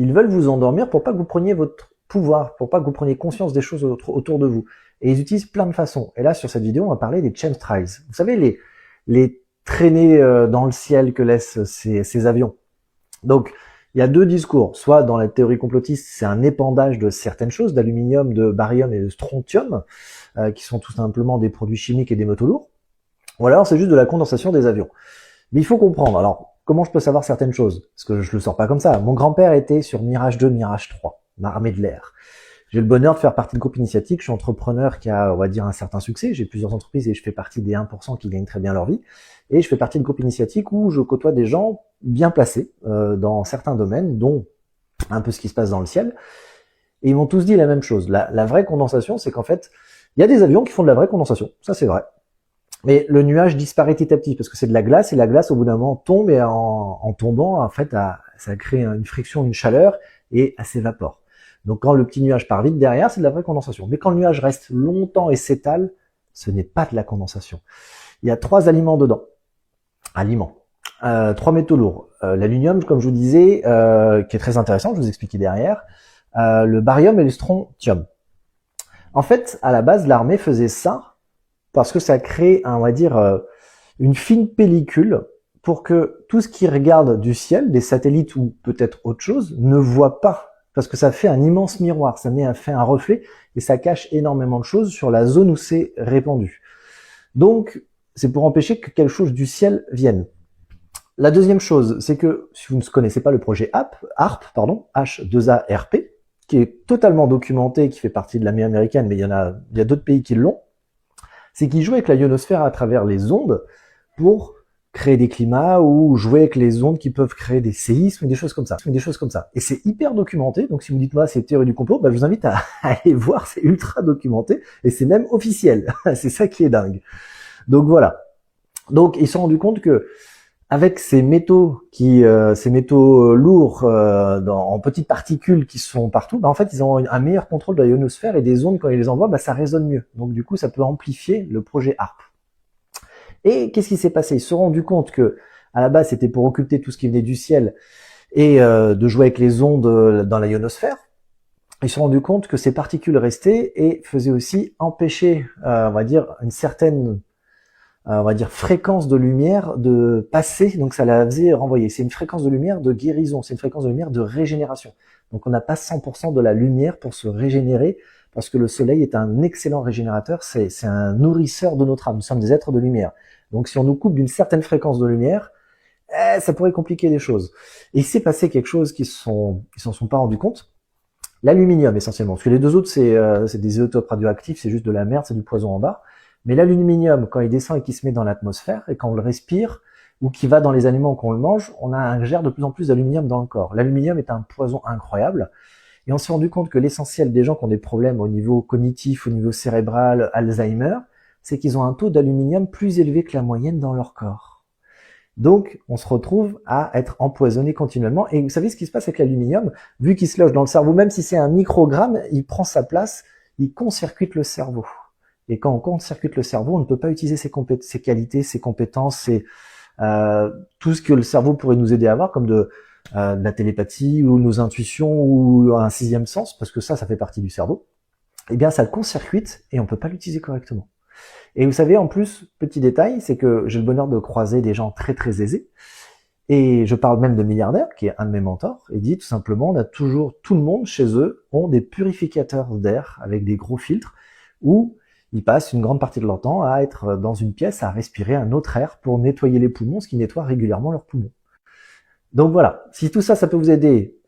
ils veulent vous endormir pour pas que vous preniez votre pouvoir, pour pas que vous preniez conscience des choses autour de vous. Et ils utilisent plein de façons. Et là, sur cette vidéo, on va parler des chemtrails. Vous savez, les traînées dans le ciel que laissent ces avions. Donc, il y a deux discours. Soit dans la théorie complotiste, c'est un épandage de certaines choses, d'aluminium, de barium et de strontium, qui sont tout simplement des produits chimiques et des métaux lourds. Ou alors, c'est juste de la condensation des avions. Mais il faut comprendre. Alors, comment je peux savoir certaines choses? Parce que je le sors pas comme ça. Mon grand-père était sur Mirage 2, Mirage 3, l'armée de l'air. J'ai le bonheur de faire partie de groupe initiatique. Je suis entrepreneur qui a, on va dire, un certain succès. J'ai plusieurs entreprises et je fais partie des 1% qui gagnent très bien leur vie. Et je fais partie de groupe initiatique où je côtoie des gens bien placés dans certains domaines, dont un peu ce qui se passe dans le ciel. Et ils m'ont tous dit la même chose. La vraie condensation, c'est qu'en fait, il y a des avions qui font de la vraie condensation. Ça, c'est vrai. Mais le nuage disparaît petit à petit parce que c'est de la glace et la glace, au bout d'un moment, tombe et en tombant, en fait, ça crée une friction, une chaleur et elle s'évapore. Donc quand le petit nuage part vite derrière, c'est de la vraie condensation. Mais quand le nuage reste longtemps et s'étale, ce n'est pas de la condensation. Il y a 3 aliments dedans. Aliments. 3 métaux lourds. L'aluminium, comme je vous disais, qui est très intéressant, je vous expliquais derrière. Le barium et le strontium. En fait, à la base, l'armée faisait ça parce que ça crée, on va dire, une fine pellicule pour que tout ce qui regarde du ciel, des satellites ou peut-être autre chose, ne voit pas. Parce que ça fait un immense miroir, ça fait un reflet et ça cache énormément de choses sur la zone où c'est répandu. Donc, c'est pour empêcher que quelque chose du ciel vienne. La deuxième chose, c'est que si vous ne connaissez pas le projet HARP, H2ARP, qui est totalement documenté, qui fait partie de l'armée américaine, mais il y a d'autres pays qui l'ont, c'est qu'ils jouent avec la ionosphère à travers les ondes pour créer des climats ou jouer avec les ondes qui peuvent créer des séismes, des choses comme ça. Et c'est hyper documenté, donc si vous dites moi c'est théorie du complot, je vous invite à aller voir, c'est ultra documenté et c'est même officiel. C'est ça qui est dingue. Donc voilà. Donc ils se sont rendus compte que avec ces métaux lourds en petites particules qui sont partout, en fait ils ont un meilleur contrôle de la ionosphère et des ondes quand ils les envoient, ça résonne mieux. Donc du coup ça peut amplifier le projet HARP. Et qu'est-ce qui s'est passé? Ils se sont rendus compte que, à la base, c'était pour occulter tout ce qui venait du ciel et de jouer avec les ondes dans la ionosphère. Ils se sont rendus compte que ces particules restaient et faisaient aussi empêcher, on va dire, une certaine, fréquence de lumière de passer. Donc ça la faisait renvoyer. C'est une fréquence de lumière de guérison. C'est une fréquence de lumière de régénération. Donc on n'a pas 100% de la lumière pour se régénérer parce que le soleil est un excellent régénérateur. C'est un nourrisseur de notre âme. Nous sommes des êtres de lumière. Donc si on nous coupe d'une certaine fréquence de lumière, ça pourrait compliquer les choses. Et il s'est passé quelque chose qui s'en sont pas rendus compte. L'aluminium essentiellement, parce que les deux autres c'est des isotopes radioactifs, c'est juste de la merde, c'est du poison en bas. Mais l'aluminium, quand il descend et qu'il se met dans l'atmosphère, et quand on le respire, ou qu'il va dans les aliments qu'on le mange, on ingère de plus en plus d'aluminium dans le corps. L'aluminium est un poison incroyable. Et on s'est rendu compte que l'essentiel des gens qui ont des problèmes au niveau cognitif, au niveau cérébral, Alzheimer, c'est qu'ils ont un taux d'aluminium plus élevé que la moyenne dans leur corps. Donc, on se retrouve à être empoisonné continuellement. Et vous savez ce qui se passe avec l'aluminium? Vu qu'il se loge dans le cerveau, même si c'est un microgramme, il prend sa place, il court-circuite le cerveau. Et quand on court-circuite le cerveau, on ne peut pas utiliser ses qualités, ses compétences, tout ce que le cerveau pourrait nous aider à avoir, comme de la télépathie ou nos intuitions ou un 6e sens, parce que ça fait partie du cerveau. Eh bien, ça le court-circuite et on ne peut pas l'utiliser correctement. Et vous savez, en plus, petit détail, c'est que j'ai le bonheur de croiser des gens très très aisés. Et je parle même de milliardaires, qui est un de mes mentors, et dit tout simplement, tout le monde chez eux ont des purificateurs d'air avec des gros filtres où ils passent une grande partie de leur temps à être dans une pièce, à respirer un autre air pour nettoyer les poumons, ce qui nettoie régulièrement leurs poumons. Donc voilà, si tout ça, ça peut vous aider,